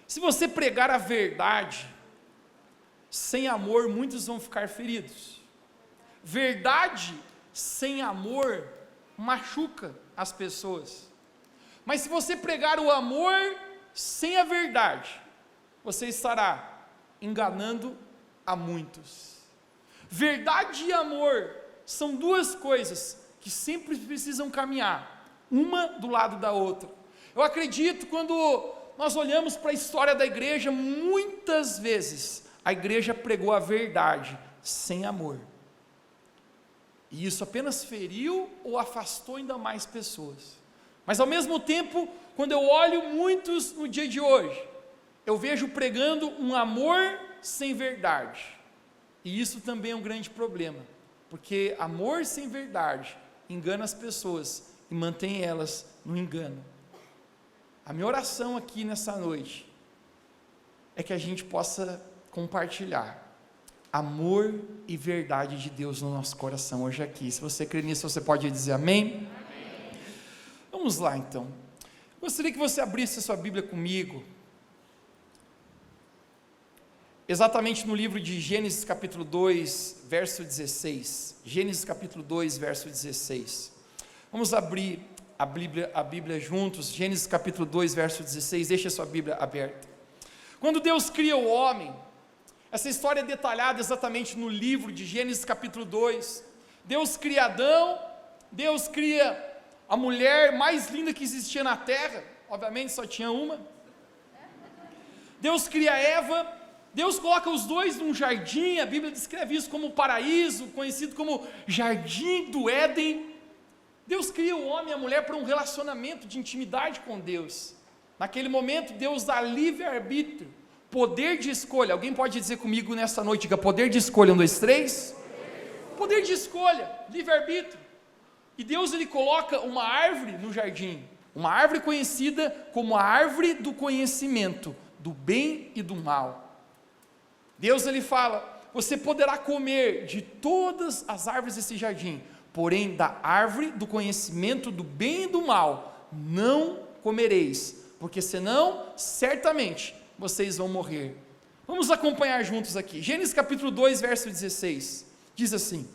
Se você pregar a verdade, sem amor, muitos vão ficar feridos. Verdade sem amor machuca as pessoas. Mas se você pregar o amor sem a verdade, você estará enganando a muitos. Verdade e amor são duas coisas que sempre precisam caminhar, uma do lado da outra. Eu acredito, quando nós olhamos para a história da igreja, muitas vezes a igreja pregou a verdade sem amor. E isso apenas feriu ou afastou ainda mais pessoas. Mas ao mesmo tempo, quando eu olho muitos no dia de hoje, eu vejo pregando um amor sem verdade. E isso também é um grande problema, porque amor sem verdade engana as pessoas e mantém elas no engano. A minha oração aqui nessa noite é que a gente possa compartilhar amor e verdade de Deus no nosso coração hoje aqui. Se você crê nisso, você pode dizer amém? Amém. Vamos lá então. Gostaria que você abrisse a sua Bíblia comigo, exatamente no livro de Gênesis capítulo 2, verso 16. Gênesis capítulo 2, verso 16. Vamos abrir a Bíblia juntos. Gênesis capítulo 2, verso 16. Deixa a sua Bíblia aberta. Quando Deus cria o homem, essa história é detalhada exatamente no livro de Gênesis capítulo 2. Deus cria Adão, Deus cria a mulher mais linda que existia na terra, obviamente só tinha uma. Deus cria Eva, Deus coloca os dois num jardim, a Bíblia descreve isso como paraíso, conhecido como jardim do Éden. Deus cria o homem e a mulher para um relacionamento de intimidade com Deus. Naquele momento, Deus dá livre-arbítrio, poder de escolha. Alguém pode dizer comigo nessa noite, diga poder de escolha, 1, 2, 3? Poder de escolha, livre-arbítrio. E Deus, ele coloca uma árvore no jardim, uma árvore conhecida como a árvore do conhecimento, do bem e do mal. Deus, ele fala, você poderá comer de todas as árvores desse jardim, porém da árvore do conhecimento do bem e do mal, não comereis, porque senão, certamente, vocês vão morrer. Vamos acompanhar juntos aqui, Gênesis capítulo 2, verso 16, diz assim: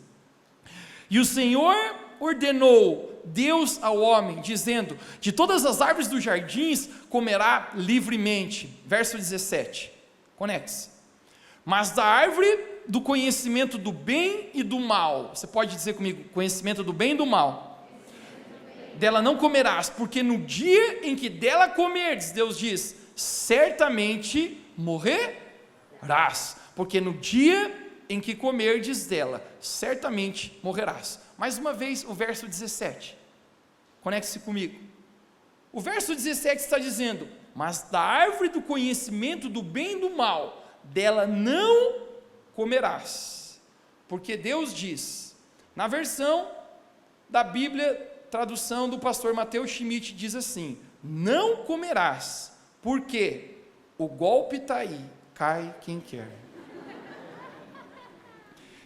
e o Senhor ordenou Deus ao homem, dizendo, de todas as árvores dos jardins comerá livremente, verso 17, conecte-se, mas da árvore do conhecimento do bem e do mal, você pode dizer comigo, conhecimento do bem e do mal, dela não comerás, porque no dia em que dela comerdes, Deus diz, certamente morrerás, porque no dia em que comerdes dela, certamente morrerás. Mais uma vez o verso 17, conecte-se comigo, o verso 17 está dizendo, mas da árvore do conhecimento do bem e do mal, dela não comerás, porque Deus diz, na versão da Bíblia, tradução do pastor Mateus Schmidt, diz assim, não comerás, porque o golpe está aí, cai quem quer.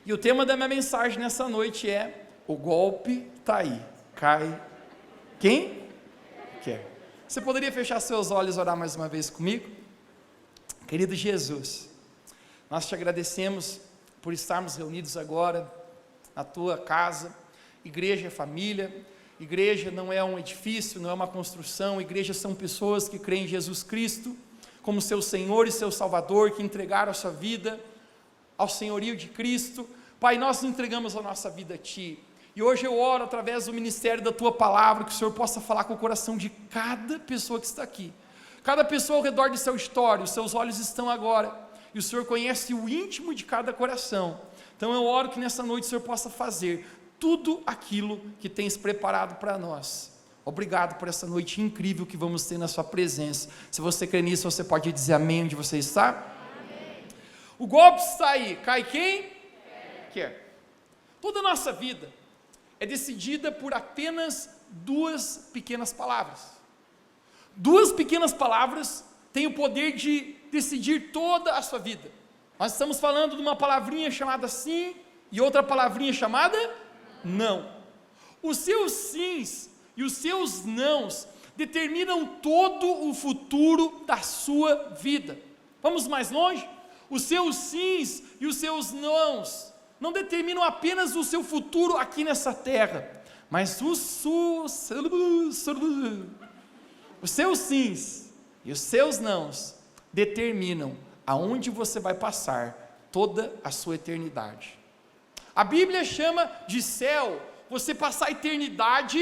E o tema da minha mensagem nessa noite é, o golpe está aí, cai quem quer. Você poderia fechar seus olhos e orar mais uma vez comigo? Querido Jesus, nós te agradecemos por estarmos reunidos agora na tua casa. Igreja é família, igreja não é um edifício, não é uma construção, igreja são pessoas que creem em Jesus Cristo como seu Senhor e seu Salvador, que entregaram a sua vida ao senhorio de Cristo. Pai, nós entregamos a nossa vida a Ti, e hoje eu oro através do ministério da Tua Palavra, que o Senhor possa falar com o coração de cada pessoa que está aqui, cada pessoa ao redor de seu auditório. Os seus olhos estão agora, e o Senhor conhece o íntimo de cada coração. Então eu oro que nessa noite o Senhor possa fazer tudo aquilo que tens preparado para nós. Obrigado por essa noite incrível que vamos ter na sua presença. Se você crê nisso, você pode dizer amém onde você está? Amém. O golpe está aí, cai quem? Quer. Toda a nossa vida é decidida por apenas duas pequenas palavras. Duas pequenas palavras têm o poder de decidir toda a sua vida. Nós estamos falando de uma palavrinha chamada sim e outra palavrinha chamada não. Os seus sims e os seus nãos determinam todo o futuro da sua vida. Vamos mais longe? Os seus sims e os seus nãos não determinam apenas o seu futuro aqui nessa terra, mas os seus sims e os seus nãos determinam aonde você vai passar toda a sua eternidade. A Bíblia chama de céu você passar a eternidade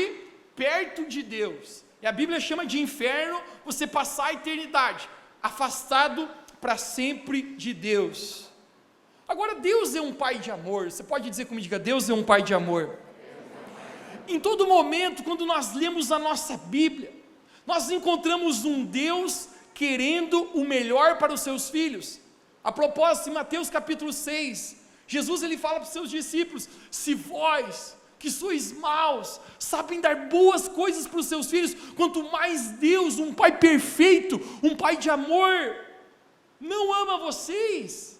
perto de Deus, e a Bíblia chama de inferno você passar a eternidade afastado para sempre de Deus. Agora, Deus é um pai de amor. Você pode dizer comigo, diga, Deus é um pai de amor. Em todo momento, quando nós lemos a nossa Bíblia, nós encontramos um Deus querendo o melhor para os seus filhos. A propósito, em Mateus capítulo 6, Jesus ele fala para os seus discípulos: se vós, que sois maus, sabem dar boas coisas para os seus filhos, quanto mais Deus, um pai perfeito, um pai de amor, não ama vocês.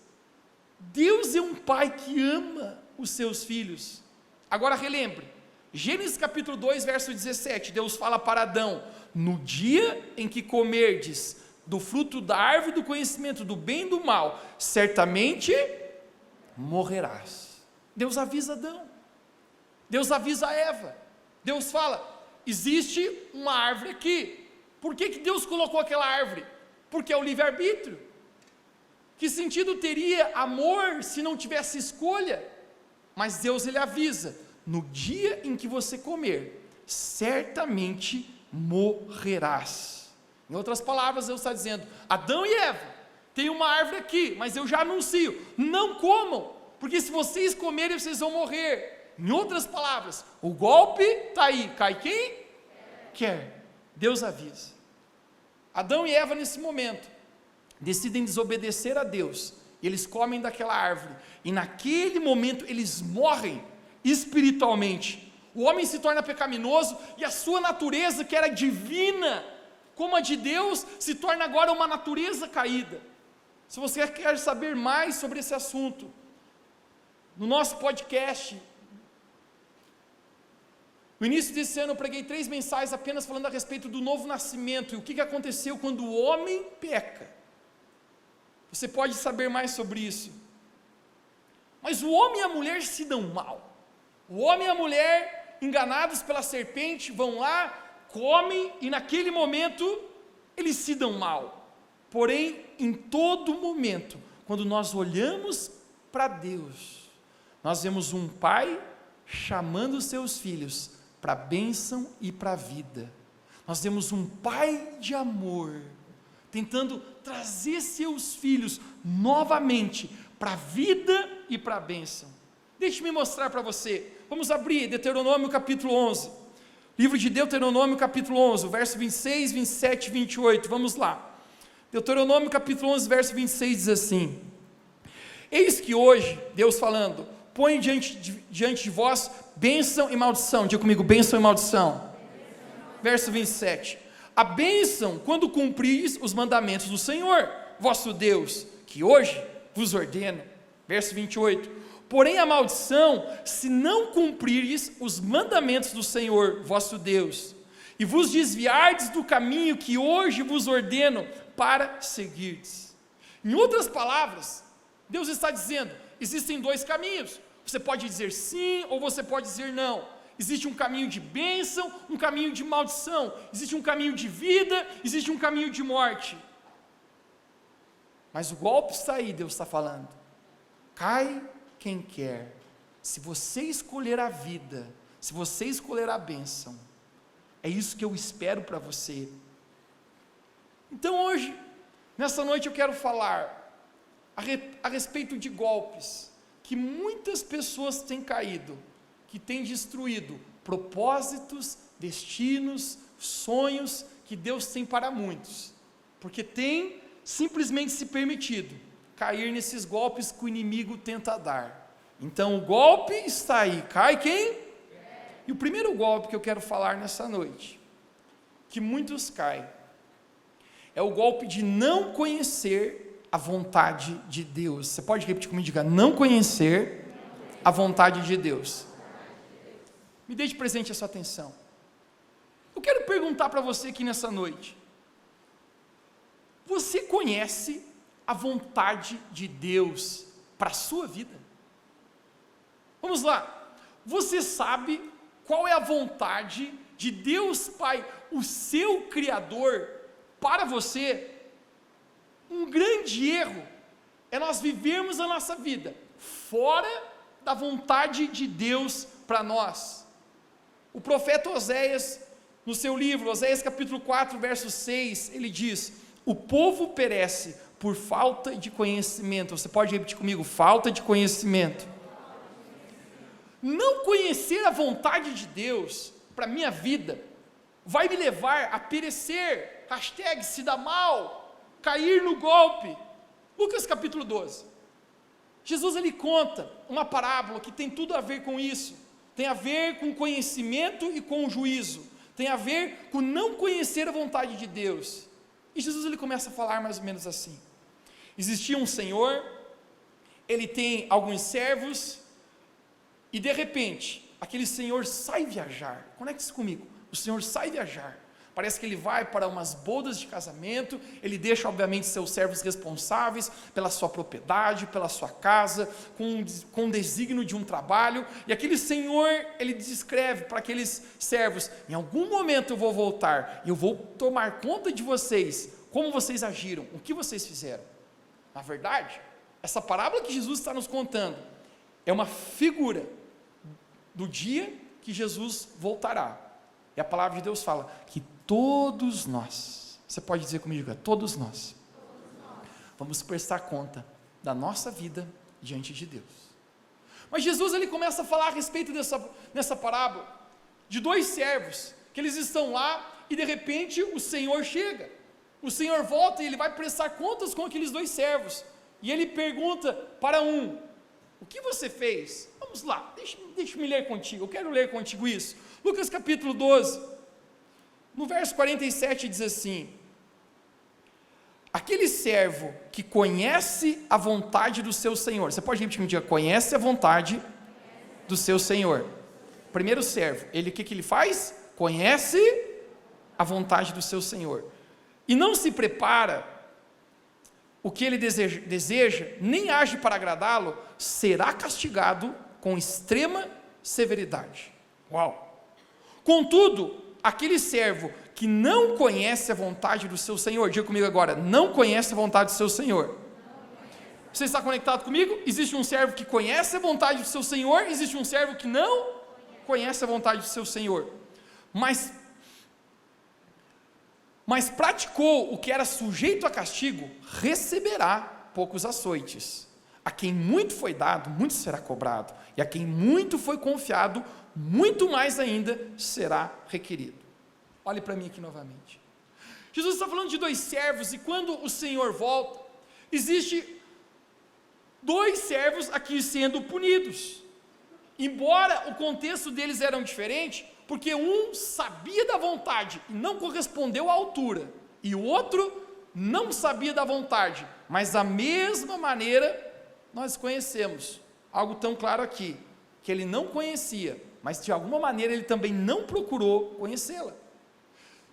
Deus é um pai que ama os seus filhos. Agora relembre, Gênesis capítulo 2, verso 17, Deus fala para Adão: no dia em que comerdes do fruto da árvore do conhecimento do bem e do mal, certamente morrerás. Deus avisa Adão, Deus avisa Eva, Deus fala: existe uma árvore aqui. Por que Deus colocou aquela árvore? Porque é o livre-arbítrio. Que sentido teria amor se não tivesse escolha? Mas Deus ele avisa: no dia em que você comer, certamente morrerás. Em outras palavras, Deus está dizendo: Adão e Eva, tem uma árvore aqui, mas eu já anuncio, não comam, porque se vocês comerem, vocês vão morrer. Em outras palavras, o golpe está aí, cai quem? Quer. Deus avisa. Adão e Eva nesse momento decidem desobedecer a Deus, e eles comem daquela árvore, e naquele momento eles morrem espiritualmente. O homem se torna pecaminoso, e a sua natureza, que era divina, como a de Deus, se torna agora uma natureza caída. Se você quer saber mais sobre esse assunto, no nosso podcast, no início desse ano eu preguei 3 mensagens apenas falando a respeito do novo nascimento, e o que aconteceu quando o homem peca. Você pode saber mais sobre isso. Mas o homem e a mulher se dão mal. O homem e a mulher, enganados pela serpente, vão lá, comem, e naquele momento, eles se dão mal. Porém, em todo momento, quando nós olhamos para Deus, nós vemos um pai chamando os seus filhos para a bênção e para a vida. Nós vemos um pai de amor, tentando trazer seus filhos novamente para a vida e para a bênção. Deixe-me mostrar para você. Vamos abrir Deuteronômio capítulo 11. Livro de Deuteronômio capítulo 11, verso 26, 27 e 28. Vamos lá. Deuteronômio capítulo 11, verso 26 diz assim: eis que hoje, Deus falando, põe diante de vós bênção e maldição. Diga comigo, bênção e maldição. Verso 27. A bênção quando cumpris os mandamentos do Senhor, vosso Deus, que hoje vos ordeno. Verso 28. Porém a maldição, se não cumprirdes os mandamentos do Senhor, vosso Deus, e vos desviardes do caminho que hoje vos ordeno para seguirdes. Em outras palavras, Deus está dizendo: existem 2 caminhos. Você pode dizer sim ou você pode dizer não. Existe um caminho de bênção, um caminho de maldição. Existe um caminho de vida, existe um caminho de morte. Mas o golpe está aí, Deus está falando. Cai quem quer. Se você escolher a vida, se você escolher a bênção, é isso que eu espero para você. Então hoje, nessa noite eu quero falar a respeito de golpes que muitas pessoas têm caído, que têm destruído propósitos, destinos, sonhos que Deus tem para muitos, porque tem simplesmente se permitido cair nesses golpes que o inimigo tenta dar. Então o golpe está aí, cai quem? E o primeiro golpe que eu quero falar nessa noite, que muitos caem, é o golpe de não conhecer a vontade de Deus. Você pode repetir comigo? Diga, não conhecer a vontade de Deus. Me dê de presente a sua atenção. Eu Eu quero perguntar para você aqui nessa noite: você conhece a vontade de Deus para a sua vida? Vamos lá, você sabe qual é a vontade de Deus Pai, o seu Criador, para você? Um grande erro é nós vivermos a nossa vida fora da vontade de Deus para nós. O profeta Oséias, no seu livro, Oséias capítulo 4, verso 6, ele diz: o povo perece por falta de conhecimento. Você pode repetir comigo: falta de conhecimento. Não conhecer a vontade de Deus para a minha vida vai me levar a perecer, hashtag se dá mal, cair no golpe. Lucas capítulo 12, Jesus ele conta uma parábola que tem tudo a ver com isso, tem a ver com conhecimento e com juízo, tem a ver com não conhecer a vontade de Deus. E Jesus ele começa a falar mais ou menos assim: existia um senhor, ele tem alguns servos, e de repente, aquele senhor sai viajar. Conecte-se comigo, o senhor sai viajar, parece que ele vai para umas bodas de casamento, ele deixa obviamente seus servos responsáveis pela sua propriedade, pela sua casa, com o desígnio de um trabalho, e aquele senhor, ele descreve para aqueles servos: em algum momento eu vou voltar, e eu vou tomar conta de vocês, como vocês agiram, o que vocês fizeram. Na verdade, essa parábola que Jesus está nos contando, é uma figura do dia que Jesus voltará, e a palavra de Deus fala que todos nós, você pode dizer comigo, todos nós, vamos prestar conta da nossa vida diante de Deus. Mas Jesus ele começa a falar a respeito nessa parábola, de dois servos, que eles estão lá, e de repente o Senhor chega, o Senhor volta e ele vai prestar contas com aqueles dois servos, e ele pergunta para um: o que você fez? Vamos lá, deixa-me ler contigo, eu quero ler contigo isso. Lucas capítulo 12, no verso 47 diz assim: aquele servo que conhece a vontade do seu senhor, você pode repetir comigo, conhece a vontade do seu senhor. Primeiro servo, ele o que ele faz? Conhece a vontade do seu senhor, e não se prepara o que ele deseja, nem age para agradá-lo, será castigado com extrema severidade. Uau! Contudo, aquele servo que não conhece a vontade do seu senhor, diga comigo agora: não conhece a vontade do seu senhor. Você está conectado comigo? Existe um servo que conhece a vontade do seu senhor, existe um servo que não conhece a vontade do seu senhor, mas praticou o que era sujeito a castigo, receberá poucos açoites. A quem muito foi dado, muito será cobrado, e a quem muito foi confiado, muito mais ainda será requerido. Olhe para mim aqui novamente. Jesus está falando de dois servos, e quando o Senhor volta, existe dois servos aqui sendo punidos, embora o contexto deles era diferente, porque um sabia da vontade e não correspondeu à altura, e o outro não sabia da vontade, mas da mesma maneira nós conhecemos, algo tão claro aqui, que ele não conhecia, mas de alguma maneira ele também não procurou conhecê-la.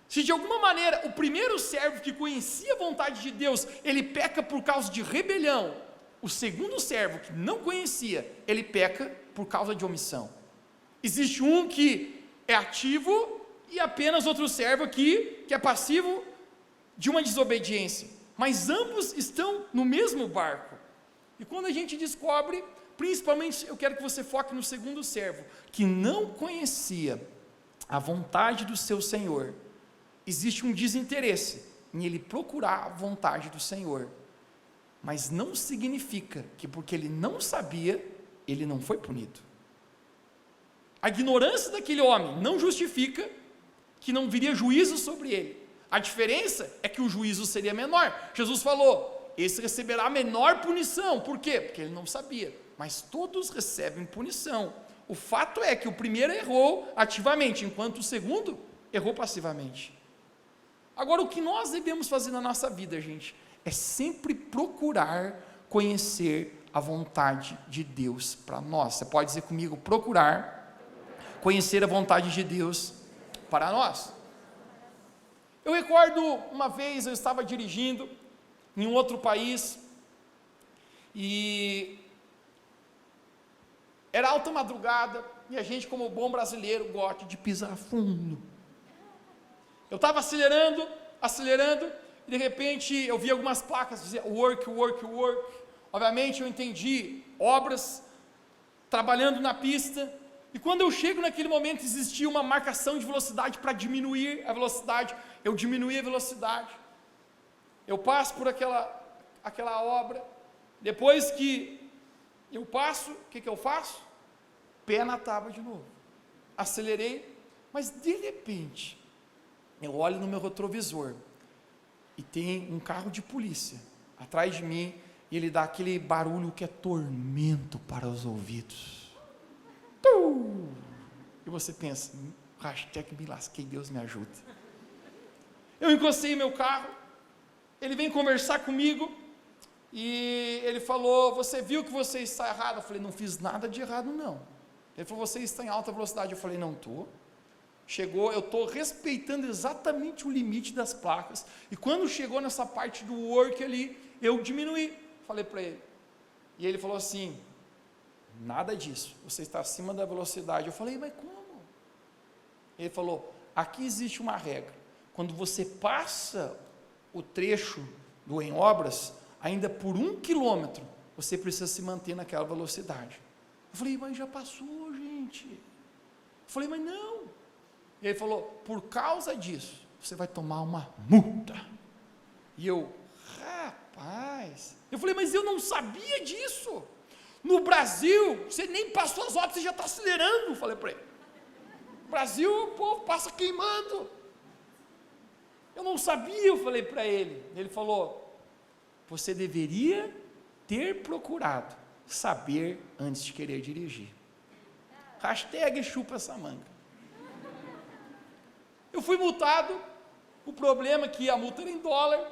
Se de alguma maneira o primeiro servo que conhecia a vontade de Deus, ele peca por causa de rebelião, o segundo servo que não conhecia, ele peca por causa de omissão. Existe um que é ativo e apenas outro servo aqui que é passivo de uma desobediência, mas ambos estão no mesmo barco. E quando a gente descobre, principalmente eu quero que você foque no segundo servo, que não conhecia a vontade do seu Senhor, existe um desinteresse em ele procurar a vontade do Senhor, mas não significa que porque ele não sabia, ele não foi punido. A ignorância daquele homem não justifica que não viria juízo sobre ele. A diferença é que o juízo seria menor. Jesus falou: esse receberá a menor punição. Por quê? Porque ele não sabia. Mas todos recebem punição. O fato é que o primeiro errou ativamente, enquanto o segundo errou passivamente. Agora, o que nós devemos fazer na nossa vida, gente, é sempre procurar conhecer a vontade de Deus para nós. Você pode dizer comigo: procurar conhecer a vontade de Deus para nós. Eu recordo uma vez eu estava dirigindo em um outro país e era alta madrugada e a gente, como bom brasileiro, gosta de pisar fundo. Eu estava acelerando, e de repente eu vi algumas placas, dizia work, work, work. Obviamente eu entendi obras, trabalhando na pista, e quando eu chego naquele momento, existia uma marcação de velocidade para diminuir a velocidade, eu diminuí a velocidade, eu passo por aquela obra, depois que eu passo, o que eu faço? Pé na tábua de novo, acelerei, mas de repente, eu olho no meu retrovisor, e tem um carro de polícia, atrás de mim, e ele dá aquele barulho que é tormento para os ouvidos, e você pensa, hashtag me lasquei, Deus me ajuda. Eu encostei meu carro, ele vem conversar comigo, e ele falou, você viu que você está errado? Eu falei, não fiz nada de errado não. Ele falou, você está em alta velocidade. Eu falei, não estou. Chegou, eu estou respeitando exatamente o limite das placas, e quando chegou nessa parte do work ali, eu diminuí, falei para ele, e ele falou assim, nada disso, você está acima da velocidade. Eu falei, mas como? Ele falou, aqui existe uma regra, quando você passa o trecho do em obras, ainda por 1 quilômetro, você precisa se manter naquela velocidade. Eu falei, mas já passou, gente. Eu falei, mas não. Ele falou, por causa disso, você vai tomar uma multa. E eu, rapaz, eu falei, mas eu não sabia disso. No Brasil, você nem passou as obras, você já está acelerando. Eu falei para ele, no Brasil o povo passa queimando. Eu não sabia, eu falei para ele. Ele falou, você deveria ter procurado saber antes de querer dirigir. Hashtag chupa essa manga. Eu fui multado, o problema é que a multa era em dólar,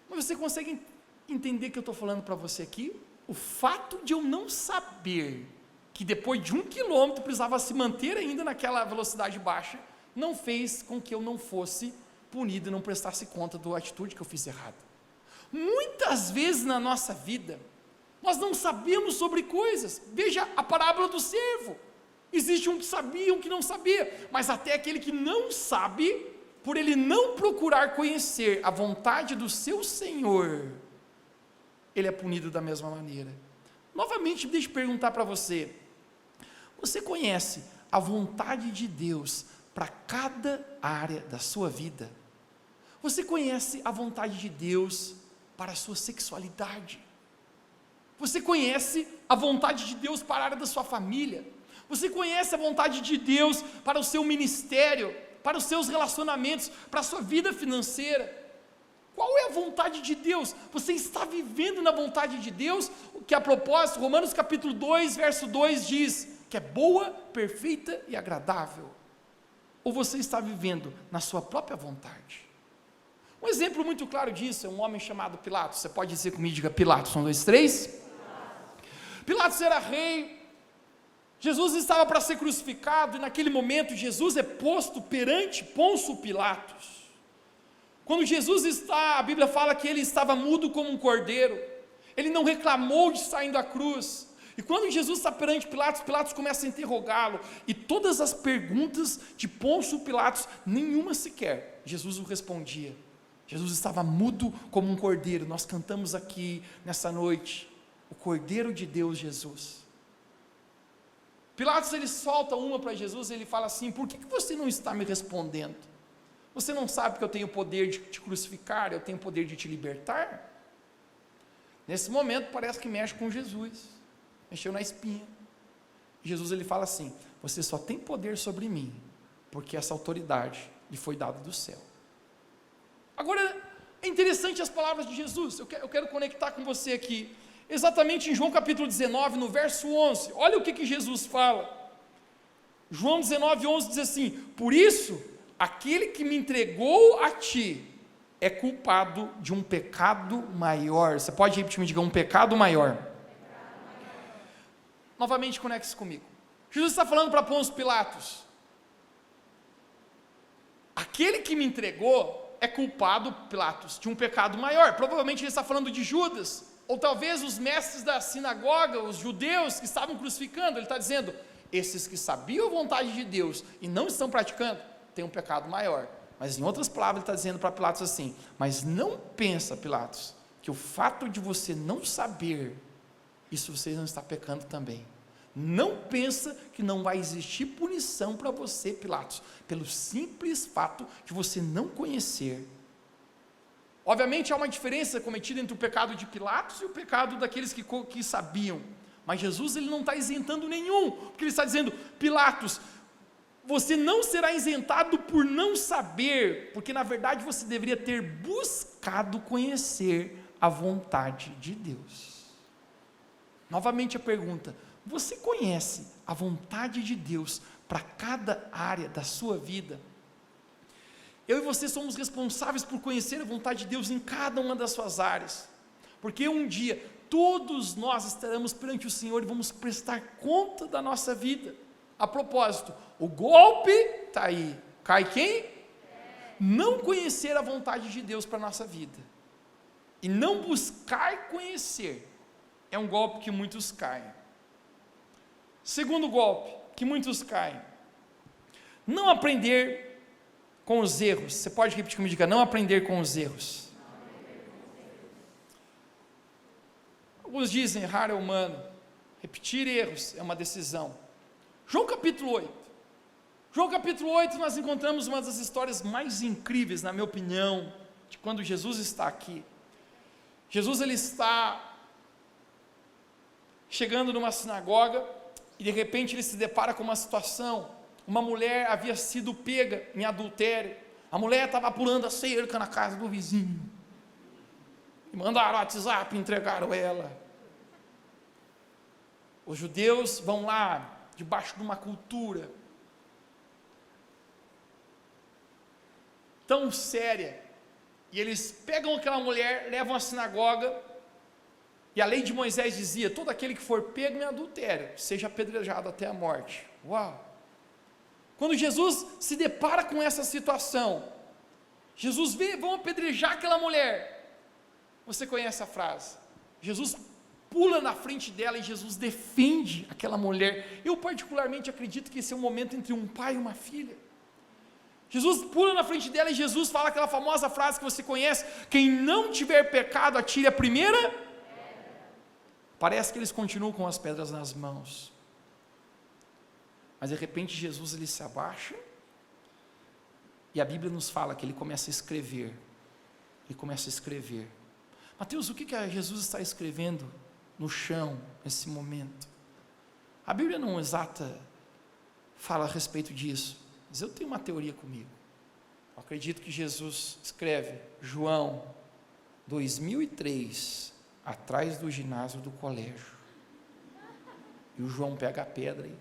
mas você consegue entender que eu estou falando para você aqui? O fato de eu não saber que depois de 1 quilômetro precisava se manter ainda naquela velocidade baixa, não fez com que eu não fosse punido e não prestasse conta da atitude que eu fiz errada. Muitas vezes na nossa vida, nós não sabemos sobre coisas. Veja a parábola do servo. Existe um que sabia, um que não sabia, mas até aquele que não sabe, por ele não procurar conhecer a vontade do seu Senhor, ele é punido da mesma maneira. Novamente, deixa eu perguntar para você, você conhece a vontade de Deus para cada área da sua vida? Você conhece a vontade de Deus para a sua sexualidade? Você conhece a vontade de Deus para a área da sua família? Você conhece a vontade de Deus para o seu ministério, para os seus relacionamentos, para a sua vida financeira? Qual é a vontade de Deus? Você está vivendo na vontade de Deus? Que a propósito, Romanos capítulo 2, verso 2 diz que é boa, perfeita e agradável. Ou você está vivendo na sua própria vontade? Um exemplo muito claro disso é um homem chamado Pilatos. Você pode dizer comigo, diga Pilatos, 1, 2, 3. Pilatos era rei. Jesus estava para ser crucificado, e naquele momento Jesus é posto perante Pôncio Pilatos. Quando Jesus está, a Bíblia fala que ele estava mudo como um cordeiro, ele não reclamou de saindo da cruz, e quando Jesus está perante Pilatos, Pilatos começa a interrogá-lo, e todas as perguntas de Pôncio Pilatos, nenhuma sequer, Jesus o respondia. Jesus estava mudo como um cordeiro. Nós cantamos aqui nessa noite, o Cordeiro de Deus, Jesus. Pilatos, ele solta uma para Jesus, e ele fala assim, por que você não está me respondendo? Você não sabe que eu tenho o poder de te crucificar, eu tenho o poder de te libertar? Nesse momento parece que mexe com Jesus, mexeu na espinha. Jesus, ele fala assim, você só tem poder sobre mim, porque essa autoridade lhe foi dada do céu. Agora, é interessante as palavras de Jesus, eu quero conectar com você aqui, exatamente em João capítulo 19, no verso 11, olha o que Jesus fala. João 19, 11 diz assim, por isso, aquele que me entregou a ti, é culpado de um pecado maior. Você pode repetir, me diga, um pecado maior. Novamente conecte-se comigo. Jesus está falando para Pôncio Pilatos, a aquele que me entregou é culpado, Pilatos, de um pecado maior. Provavelmente ele está falando de Judas, ou talvez os mestres da sinagoga, os judeus que estavam crucificando. Ele está dizendo, esses que sabiam a vontade de Deus e não estão praticando, têm um pecado maior. Mas em outras palavras ele está dizendo para Pilatos assim, mas não pensa, Pilatos, que o fato de você não saber, isso você não está pecando também. Não pensa que não vai existir punição para você, Pilatos, pelo simples fato de você não conhecer. Obviamente há uma diferença cometida entre o pecado de Pilatos e o pecado daqueles que sabiam, mas Jesus ele não está isentando nenhum, porque ele está dizendo, Pilatos, você não será isentado por não saber, porque na verdade você deveria ter buscado conhecer a vontade de Deus. Novamente a pergunta, você conhece a vontade de Deus para cada área da sua vida? Eu e você somos responsáveis por conhecer a vontade de Deus em cada uma das suas áreas, porque um dia todos nós estaremos perante o Senhor e vamos prestar conta da nossa vida. A propósito, o golpe está aí, cai quem? Não conhecer a vontade de Deus para a nossa vida, e não buscar conhecer, é um golpe que muitos caem. Segundo golpe que muitos caem, não aprender com os erros. Você pode repetir comigo, diga, não aprender com os erros. Alguns dizem, errar é humano, repetir erros é uma decisão. João capítulo 8, nós encontramos uma das histórias mais incríveis, na minha opinião, de quando Jesus está aqui. Jesus ele está chegando numa sinagoga, e de repente ele se depara com uma situação, uma mulher havia sido pega em adultério, a mulher estava pulando a cerca na casa do vizinho, e mandaram o WhatsApp e entregaram ela. Os judeus vão lá, debaixo de uma cultura tão séria, e eles pegam aquela mulher, levam à sinagoga, e a lei de Moisés dizia, todo aquele que for pego em adultério, seja apedrejado até a morte. Uau! Quando Jesus se depara com essa situação, Jesus vê, vão apedrejar aquela mulher, você conhece a frase, Jesus pula na frente dela e Jesus defende aquela mulher. Eu particularmente acredito que esse é um momento entre um pai e uma filha. Jesus pula na frente dela e Jesus fala aquela famosa frase que você conhece, quem não tiver pecado atire a primeira. Parece que eles continuam com as pedras nas mãos, mas de repente Jesus ele se abaixa, e a Bíblia nos fala que ele começa a escrever, Mateus, o que Jesus está escrevendo no chão, nesse momento? A Bíblia não fala a respeito disso, mas eu tenho uma teoria comigo. Eu acredito que Jesus escreve, João 2003, atrás do ginásio do colégio, e o João pega a pedra e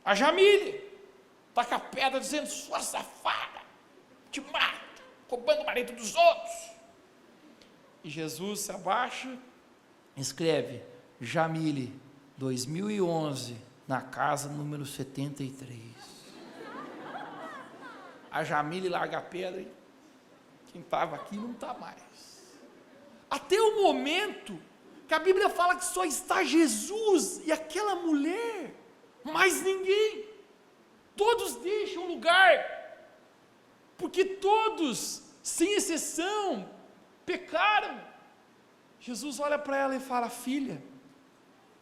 a Jamile está com a pedra dizendo, sua safada, te mato, roubando o marido dos outros, e Jesus se abaixa, escreve, Jamile, 2011, na casa número 73, a Jamile larga a pedra e quem estava aqui não está mais, até o momento que a Bíblia fala que só está Jesus e aquela mulher, mais ninguém, todos deixam o lugar, porque todos, sem exceção, pecaram. Jesus olha para ela e fala, filha,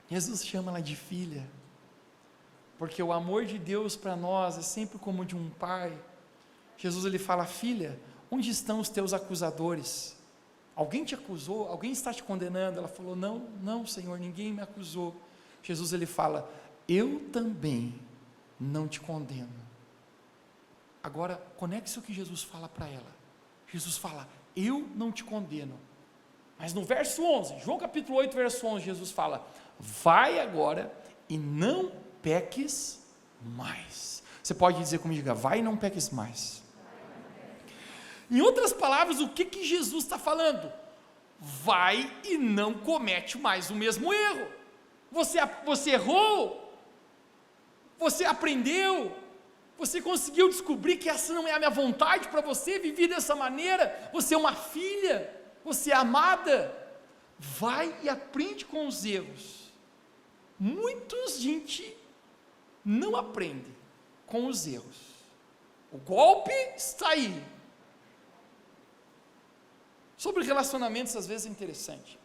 Jesus chama ela de filha, porque o amor de Deus para nós é sempre como o de um pai. Jesus ele fala, filha, onde estão os teus acusadores? Alguém te acusou? Alguém está te condenando? Ela falou, não Senhor, ninguém me acusou. Jesus ele fala, eu também não te condeno. Agora, conecte-se o que Jesus fala para ela. Jesus fala, eu não te condeno. Mas no verso 11, João capítulo 8, verso 11, Jesus fala, vai agora e não peques mais. Você pode dizer comigo, diga, vai e não peques mais. Em outras palavras, o que Jesus está falando? Vai e não comete mais o mesmo erro. Você errou, Você aprendeu, você conseguiu descobrir que essa não é a minha vontade para você, viver dessa maneira, você é uma filha, você é amada, vai e aprende com os erros. Muitos gente não aprende com os erros, o golpe está aí. Sobre relacionamentos, às vezes é interessante,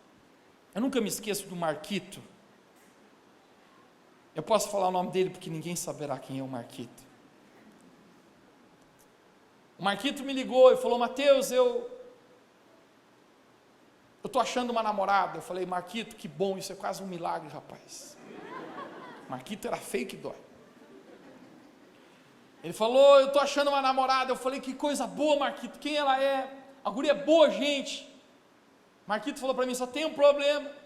eu nunca me esqueço do Marquito. Eu posso falar o nome dele porque ninguém saberá quem é o Marquito. O Marquito me ligou e falou: Mateus, eu estou achando uma namorada. Eu falei: Marquito, que bom, isso é quase um milagre, rapaz. Marquito era feio que dói. Ele falou: eu estou achando uma namorada. Eu falei: que coisa boa, Marquito, quem ela é? A guria é boa, gente. Marquito falou para mim: só tem um problema.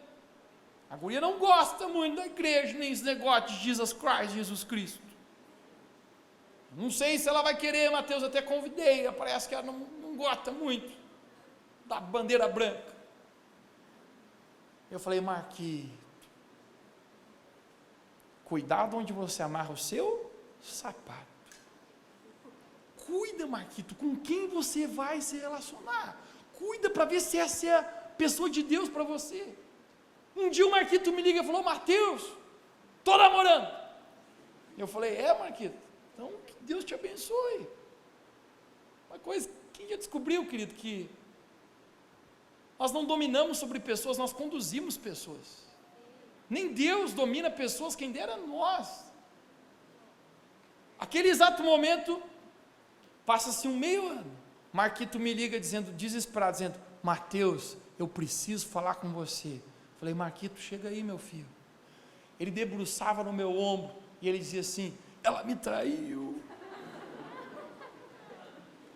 A guria não gosta muito da igreja, nem esse negócio de Jesus Cristo. Não sei se ela vai querer, Mateus, até convidei, parece que ela não gosta muito da bandeira branca. Eu falei: Marquito, cuidado onde você amarra o seu sapato. Cuida, Marquito, com quem você vai se relacionar. Cuida para ver se essa é a pessoa de Deus para você. Um dia o Marquito me liga e falou: Mateus, estou namorando. Eu falei: Marquito, então que Deus te abençoe. Uma coisa, quem já descobriu, querido, que nós não dominamos sobre pessoas, nós conduzimos pessoas. Nem Deus domina pessoas, quem dera nós. Aquele exato momento, passa-se um meio ano, Marquito me liga dizendo, desesperado, dizendo: Mateus, eu preciso falar com você. Falei: Marquito, chega aí, meu filho. Ele debruçava no meu ombro e ele dizia assim: ela me traiu.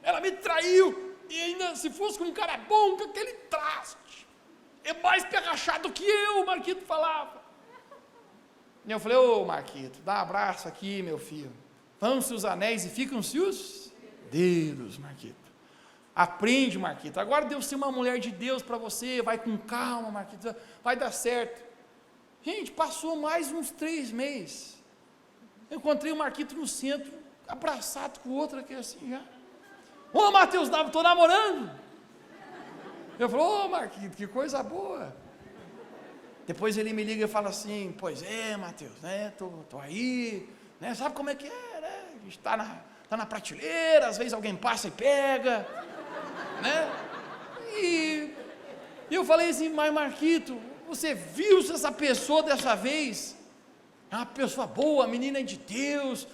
Ela me traiu, e ainda se fosse com um cara bom, com aquele traste, é mais perrachado que eu, o Marquito falava. E eu falei: ô Marquito, dá um abraço aqui, meu filho. Vão-se os anéis e ficam-se os dedos, Marquito. Aprende, Marquito. Agora Deus tem uma mulher de Deus para você, vai com calma, Marquito, vai dar certo. Gente, passou mais uns 3 meses. Eu encontrei o Marquito no centro, abraçado com o outro aqui assim já. Ô Mateus, estou namorando. Eu falei: ô Marquito, que coisa boa. Depois ele me liga e fala assim: pois é, Mateus, né, tô aí, né, sabe como é que é, né? A gente está na prateleira, às vezes alguém passa e pega, né? E eu falei assim: mas Marquito, você viu se essa pessoa dessa vez é uma pessoa boa, a menina é de Deus?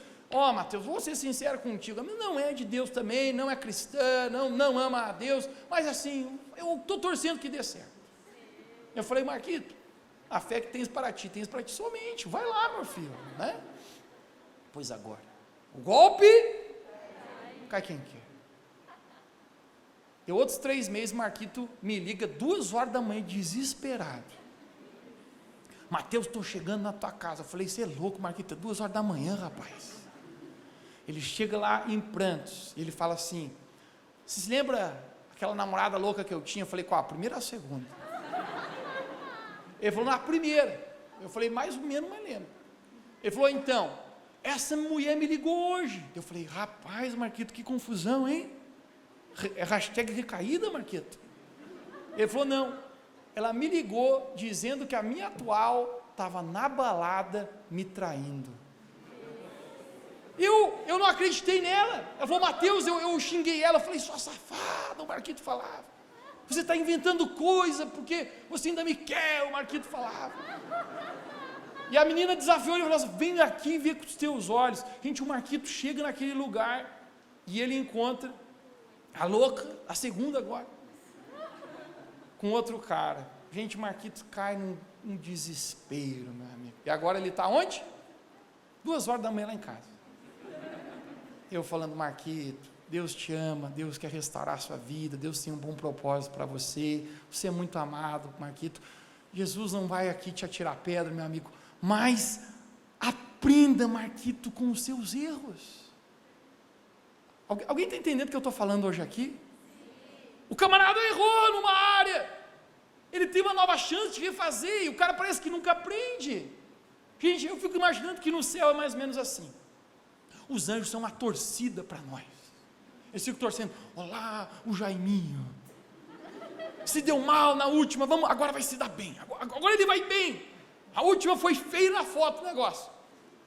Mateus, vou ser sincero contigo, a menina não é de Deus também, não é cristã, não ama a Deus, mas assim, eu estou torcendo que dê certo. Eu falei: Marquito, a fé que tens para ti somente, vai lá, meu filho, né? Pois agora, o golpe cai quem quer. E outros 3 meses, Marquito me liga 2 horas da manhã, desesperado: Mateus, estou chegando na tua casa. Eu falei: você é louco, Marquito, 2 horas da manhã, rapaz. Ele chega lá em prantos, e ele fala assim: você se lembra aquela namorada louca que eu tinha? Eu falei: qual? A primeira ou a segunda? Ele falou: na primeira. Eu falei: mais ou menos, mas lembro. Ele falou: então, essa mulher me ligou hoje. Eu falei: rapaz, Marquito, que confusão, hein? É hashtag recaída, Marquito? Ele falou: não, ela me ligou dizendo que a minha atual estava na balada me traindo. Eu não acreditei nela. Ela falou: Mateus, eu xinguei ela. Eu falei: sua safada, o Marquito falava. Você está inventando coisa porque você ainda me quer, o Marquito falava. E a menina desafiou ele e falou assim: vem aqui e vê com os teus olhos. Gente, o Marquito chega naquele lugar e ele encontra a louca, a segunda agora, com outro cara. Gente, o Marquito cai num desespero, meu amigo. E agora ele está onde? 2 horas da manhã lá em casa. Eu falando: Marquito, Deus te ama, Deus quer restaurar a sua vida, Deus tem um bom propósito para você, você é muito amado, Marquito. Jesus não vai aqui te atirar pedra, meu amigo, mas aprenda, Marquito, com os seus erros. Alguém está entendendo o que eu estou falando hoje aqui? O camarada errou numa área, ele tem uma nova chance de refazer, e o cara parece que nunca aprende. Gente, eu fico imaginando que no céu é mais ou menos assim. Os anjos são uma torcida para nós. Eles ficam torcendo, olá, o Jaiminho. Se deu mal na última, vamos, agora vai se dar bem. Agora ele vai bem. A última foi feia na foto o negócio.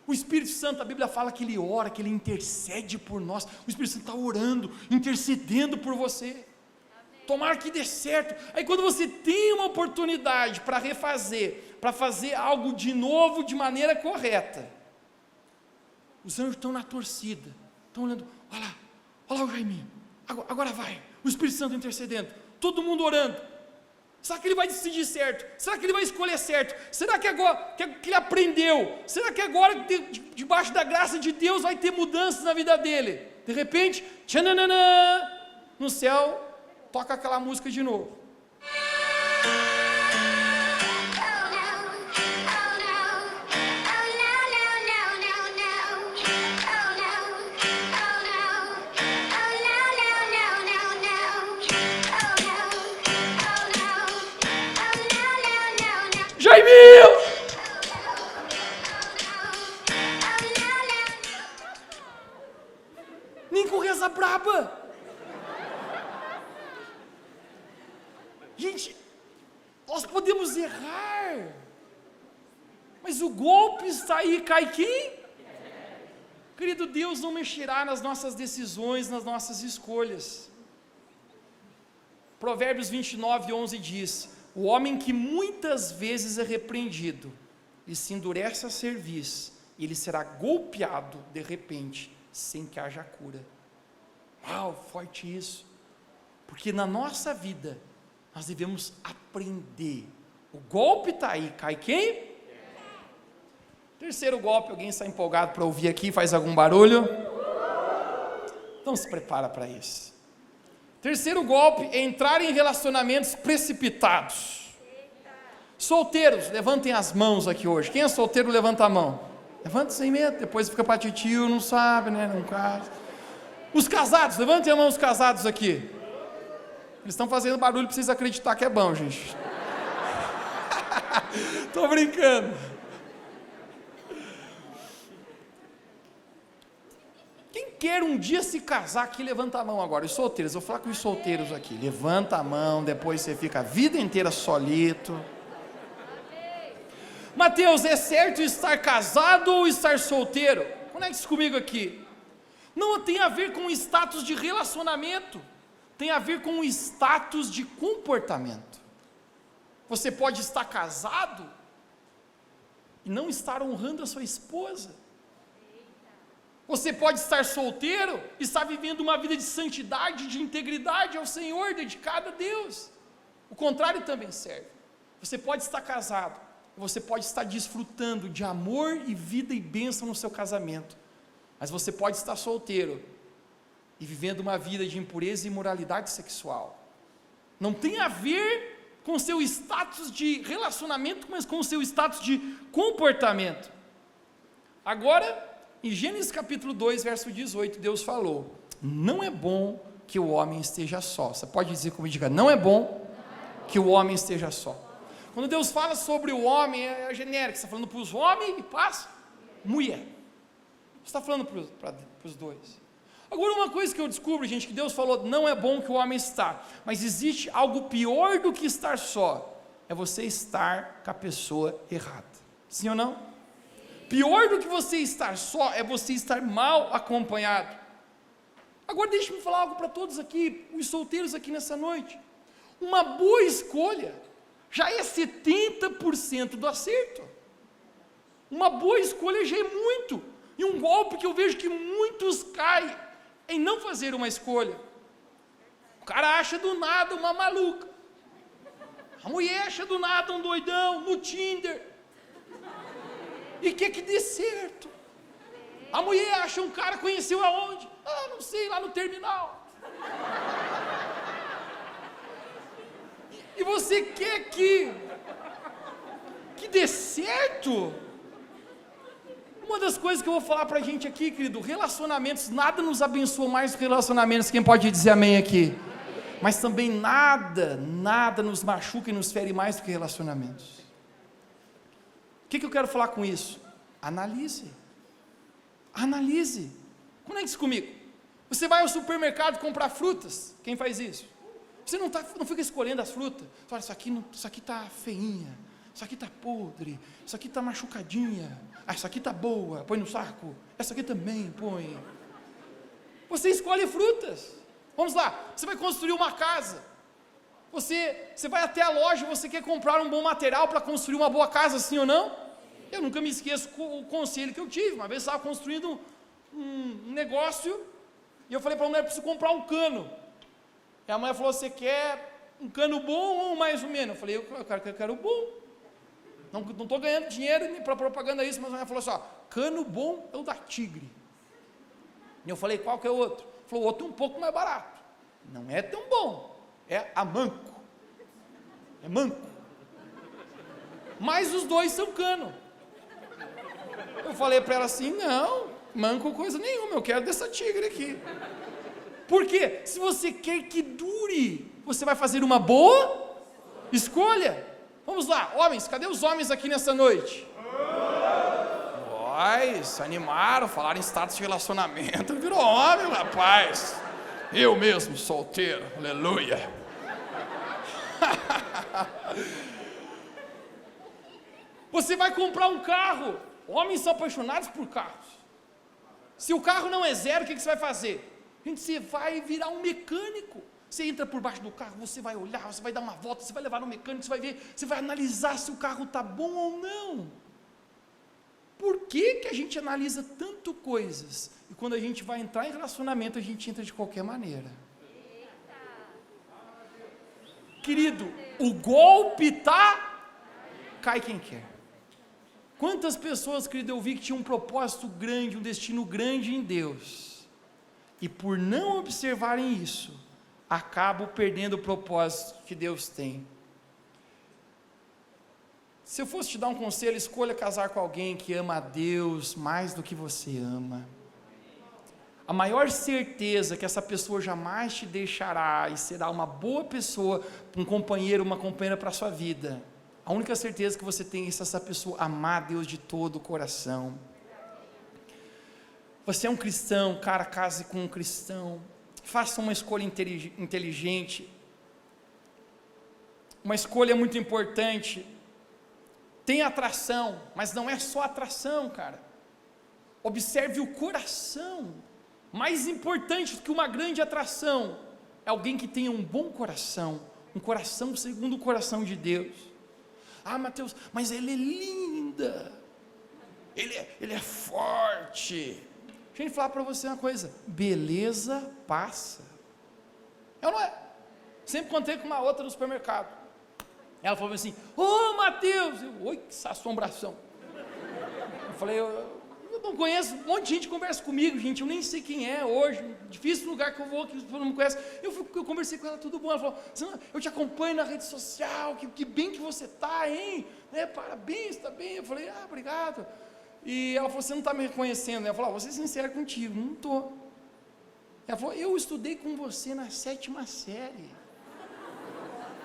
O Espírito Santo, a Bíblia fala que ele ora, que ele intercede por nós. O Espírito Santo está orando, intercedendo por você. Tomara que dê certo. Aí quando você tem uma oportunidade para refazer, para fazer algo de novo de maneira correta, os anjos estão na torcida, estão olhando, olha lá o Jaiminho, agora vai, o Espírito Santo intercedendo, todo mundo orando. Será que ele vai decidir certo? Será que ele vai escolher certo? Será que agora que ele aprendeu? Será que agora, debaixo da graça de Deus, vai ter mudanças na vida dele? De repente, tchananã, no céu, toca aquela música de novo. Jaiminho! Nem com reza braba. Gente, nós podemos errar, mas o golpe está aí, cai quem? Querido, Deus não mexerá nas nossas decisões, nas nossas escolhas. Provérbios 29:11 diz: o homem que muitas vezes é repreendido e se endurece a cerviz, ele será golpeado de repente, sem que haja cura. Uau, forte isso, porque na nossa vida, nós devemos aprender. O golpe está aí, cai quem? Terceiro golpe, alguém está empolgado para ouvir aqui, faz algum barulho? Então se prepara para isso. Terceiro golpe é entrar em relacionamentos precipitados. Solteiros, levantem as mãos aqui hoje. Quem é solteiro, levanta a mão. Levanta sem medo, depois fica para titio, não sabe, né? Não casa. Os casados, levantem a mão os casados aqui. Eles estão fazendo barulho para vocês acreditar que é bom, gente. Estou brincando. Quem quer um dia se casar aqui, levanta a mão agora. Os solteiros, eu vou falar com os solteiros aqui. Levanta a mão, depois você fica a vida inteira solito. Mateus, é certo estar casado ou estar solteiro? Conecte-se comigo aqui. Não tem a ver com status de relacionamento. Tem a ver com o status de comportamento. Você pode estar casado e não estar honrando a sua esposa. Você pode estar solteiro e estar vivendo uma vida de santidade, de integridade ao Senhor, dedicado a Deus. O contrário também serve. Você pode estar casado, você pode estar desfrutando de amor e vida e bênção no seu casamento, mas você pode estar solteiro e vivendo uma vida de impureza e imoralidade sexual. Não tem a ver com o seu status de relacionamento, mas com o seu status de comportamento. Agora, em Gênesis capítulo 2, verso 18, Deus falou: não é bom que o homem esteja só. Você pode dizer comigo, diga, não é bom que o homem esteja só. Quando Deus fala sobre o homem, é genérico, você está falando para os homens e para as mulheres. Você está falando para os dois. Agora, uma coisa que eu descubro, gente, que Deus falou, não é bom que o homem está, mas existe algo pior do que estar só, é você estar com a pessoa errada. Sim ou não? Pior do que você estar só, é você estar mal acompanhado. Agora, deixe-me falar algo para todos aqui, os solteiros aqui nessa noite. Uma boa escolha já é 70% do acerto. Uma boa escolha já é muito. E um golpe que eu vejo que muitos caem em não fazer uma escolha. O cara acha do nada uma maluca. A mulher acha do nada um doidão no Tinder. E quer que dê certo. A mulher acha um cara, conheceu aonde? Ah, não sei, lá no terminal. E você quer que dê certo? Uma das coisas que eu vou falar pra gente aqui, querido, relacionamentos, nada nos abençoa mais do que relacionamentos, quem pode dizer amém aqui? Mas também nada nos machuca e nos fere mais do que relacionamentos. O que eu quero falar com isso? Analise. Analise. Conecte-se comigo. Você vai ao supermercado comprar frutas. Quem faz isso? Você não fica escolhendo as frutas. Você fala, isso aqui está feinha. Isso aqui está podre. Isso aqui está machucadinha. Essa aqui está boa. Põe no saco. Essa aqui também põe. Você escolhe frutas. Vamos lá. Você vai construir uma casa. Você vai até a loja. Você quer comprar um bom material para construir uma boa casa, sim ou não? Eu nunca me esqueço o conselho que eu tive. Uma vez eu estava construindo um negócio e eu falei para a mulher, preciso comprar um cano. E a mulher falou, você quer um cano bom ou mais ou menos? Eu falei, eu quero bom. Não estou ganhando dinheiro para propaganda isso, mas a mulher falou assim, cano bom é o da Tigre. E eu falei, qual que é o outro? Falou, o outro é um pouco mais barato. Não é tão bom, é a Manco. É Manco. Mas os dois são cano. Eu falei para ela assim, não, Manco coisa nenhuma, eu quero dessa Tigre aqui. Por quê? Se você quer que dure, você vai fazer uma boa escolha. Vamos lá, homens, cadê os homens aqui nessa noite? Se animaram, falaram em status de relacionamento, virou homem, rapaz. Eu mesmo, solteiro, aleluia. Você vai comprar um carro. Homens são apaixonados por carros. Se o carro não é zero, o que você vai fazer? Gente, você vai virar um mecânico. Você entra por baixo do carro, você vai olhar, você vai dar uma volta, você vai levar no mecânico, você vai ver, você vai analisar se o carro está bom ou não. Por que a gente analisa tanto coisas? E quando a gente vai entrar em relacionamento, a gente entra de qualquer maneira. Querido, o golpe cai quem quer. Quantas pessoas, querido, eu vi que tinham um propósito grande, um destino grande em Deus, e por não observarem isso, acabam perdendo o propósito que Deus tem. Se eu fosse te dar um conselho, escolha casar com alguém que ama a Deus mais do que você ama. A maior certeza que essa pessoa jamais te deixará e será uma boa pessoa, um companheiro, uma companheira para a sua vida. A única certeza que você tem é se essa pessoa amar a Deus de todo o coração. Você é um cristão, cara, case com um cristão. Faça uma escolha inteligente. Uma escolha muito importante. Tem atração, mas não é só atração, cara. Observe o coração. Mais importante do que uma grande atração é alguém que tenha um bom coração, um coração segundo o coração de Deus. Ah, Mateus, mas ela é linda, ele é forte. Deixa eu falar para você uma coisa, beleza passa. Eu não é. Sempre contei com uma outra no supermercado. Ela falou assim, Mateus, oi, que assombração. Eu falei, eu não conheço, um monte de gente conversa comigo, gente, eu nem sei quem é hoje, difícil lugar que eu vou, que não me conhece. Eu conversei com ela, tudo bom, ela falou, eu te acompanho na rede social, que bem que você está, hein, parabéns, está bem. Eu falei, obrigado. E ela falou, você não está me reconhecendo? Eu falei, vou ser sincero contigo, não estou. Ela falou, eu estudei com você na 7ª série.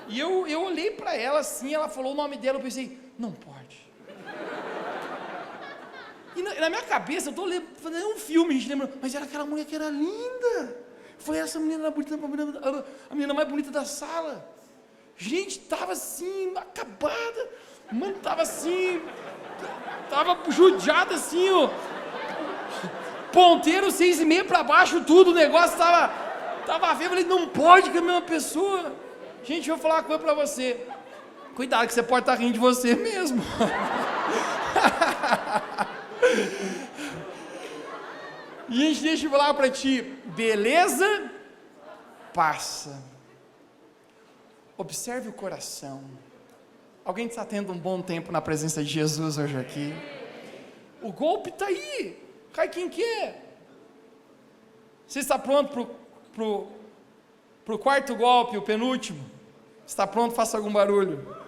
E eu olhei para ela assim, ela falou o nome dela, eu pensei, não pode. E na minha cabeça, eu estou fazendo um filme, a gente lembra, mas era aquela mulher que era linda. Eu falei, essa menina era bonita, a menina mais bonita da sala. Gente, estava assim, acabada. Mano, estava assim, estava judiada assim, ó. Ponteiro 6,5 para baixo, tudo, o negócio estava feio. Eu falei, não pode que é a mesma pessoa. Gente, eu vou falar uma coisa para você. Cuidado que você pode estar rindo de você mesmo. Gente, deixa eu falar para ti. Beleza passa. Observe o coração. Alguém está tendo um bom tempo na presença de Jesus hoje aqui? O golpe está aí. Cai quem quer. Você está pronto para o quarto golpe, o penúltimo? Está pronto? Faça algum barulho.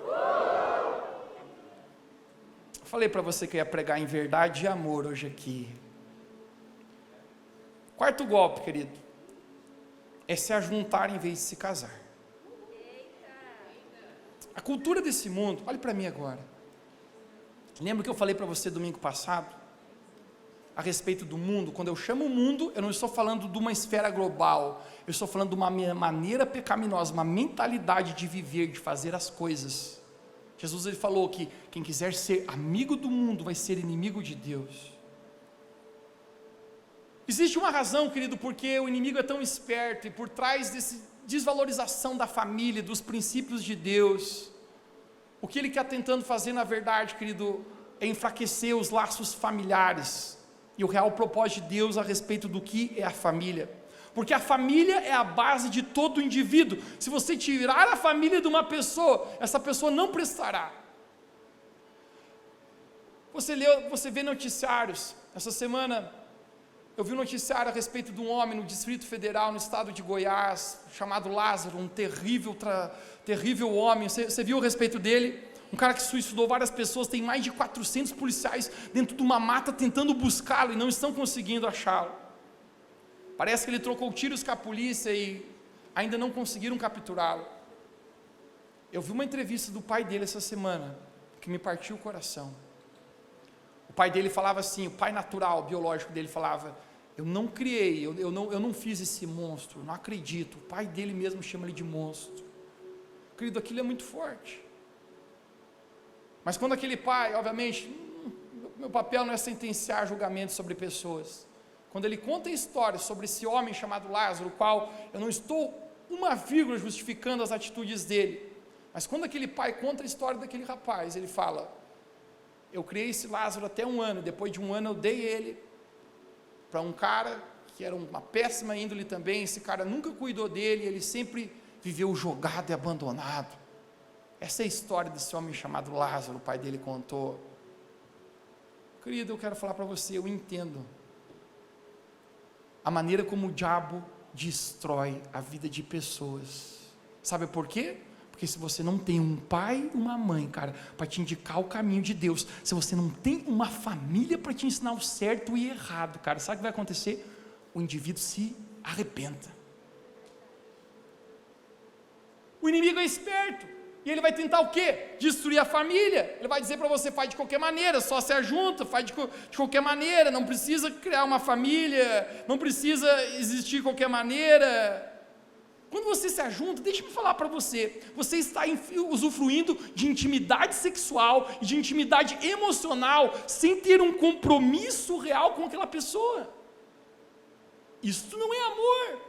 Falei para você que eu ia pregar em verdade e amor hoje aqui. Quarto golpe, querido, é se ajuntar em vez de se casar. A cultura desse mundo, olhe para mim agora. Lembra que eu falei para você domingo passado, a respeito do mundo? Quando eu chamo mundo, eu não estou falando de uma esfera global, eu estou falando de uma maneira pecaminosa, uma mentalidade de viver, de fazer as coisas. Jesus, ele falou que quem quiser ser amigo do mundo, vai ser inimigo de Deus. Existe uma razão, querido, porque o inimigo é tão esperto, e por trás dessa desvalorização da família, dos princípios de Deus, o que ele quer tentando fazer, na verdade, querido, é enfraquecer os laços familiares, e o real propósito de Deus a respeito do que é a família, porque a família é a base de todo indivíduo. Se você tirar a família de uma pessoa, essa pessoa não prestará. Você vê noticiários, essa semana eu vi um noticiário a respeito de um homem no Distrito Federal, no estado de Goiás, chamado Lázaro, um terrível homem. Você viu a respeito dele? Um cara que suicidou várias pessoas, tem mais de 400 policiais dentro de uma mata tentando buscá-lo e não estão conseguindo achá-lo. Parece que ele trocou tiros com a polícia e ainda não conseguiram capturá-lo. Eu vi uma entrevista do pai dele essa semana, que me partiu o coração. O pai dele falava assim, o pai natural, biológico dele falava: eu não criei, eu não fiz esse monstro, eu não acredito. O pai dele mesmo chama ele de monstro. Querido, aquilo é muito forte. Mas quando aquele pai, obviamente, meu papel não é sentenciar julgamentos sobre pessoas. Quando ele conta a história sobre esse homem chamado Lázaro, o qual eu não estou uma vírgula justificando as atitudes dele, mas quando aquele pai conta a história daquele rapaz, ele fala: eu criei esse Lázaro até 1 ano, depois de 1 ano eu dei ele para um cara que era uma péssima índole também, esse cara nunca cuidou dele, ele sempre viveu jogado e abandonado. Essa é a história desse homem chamado Lázaro, o pai dele contou. Querido, eu quero falar para você, eu entendo a maneira como o diabo destrói a vida de pessoas. Sabe por quê? Porque se você não tem um pai e uma mãe, cara, para te indicar o caminho de Deus, se você não tem uma família para te ensinar o certo e errado, cara, sabe o que vai acontecer? O indivíduo se arrebenta. O inimigo é esperto, e ele vai tentar o quê? Destruir a família. Ele vai dizer para você: faz de qualquer maneira, só se ajunta, faz de qualquer maneira, não precisa criar uma família, não precisa existir de qualquer maneira. Quando você se ajunta, deixa eu falar para você, você está usufruindo de intimidade sexual e de intimidade emocional, sem ter um compromisso real com aquela pessoa. Isso não é amor.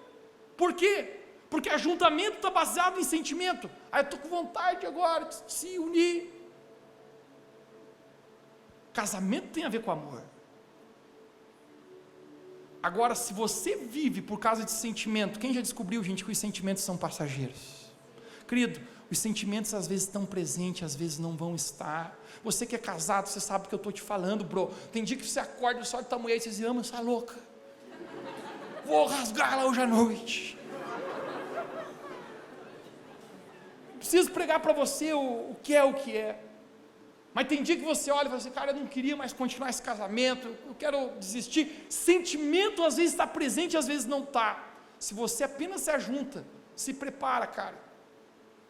Por quê? Porque ajuntamento está baseado em sentimento. Eu estou com vontade agora de se unir. Casamento tem a ver com amor. Agora, se você vive por causa de sentimento, quem já descobriu, gente, que os sentimentos são passageiros? Querido, os sentimentos às vezes estão presentes, às vezes não vão estar. Você que é casado, você sabe o que eu estou te falando, bro. Tem dia que você acorda e só de tua mulher e você diz: ama essa louca, vou rasgar ela hoje à noite. Preciso pregar para você o que é. Mas tem dia que você olha e fala assim: cara, eu não queria mais continuar esse casamento, eu quero desistir. Sentimento às vezes está presente, às vezes não está. Se você apenas se ajunta, se prepara, cara,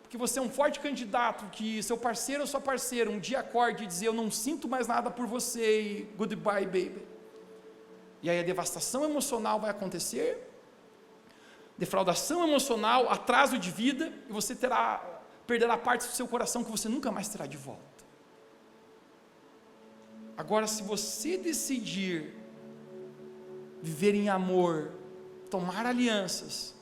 porque você é um forte candidato que seu parceiro ou sua parceira um dia acorde e dizer: eu não sinto mais nada por você e goodbye, baby. E aí a devastação emocional vai acontecer, defraudação emocional, atraso de vida, e você perderá partes do seu coração que você nunca mais terá de volta. Agora, se você decidir viver em amor, tomar alianças,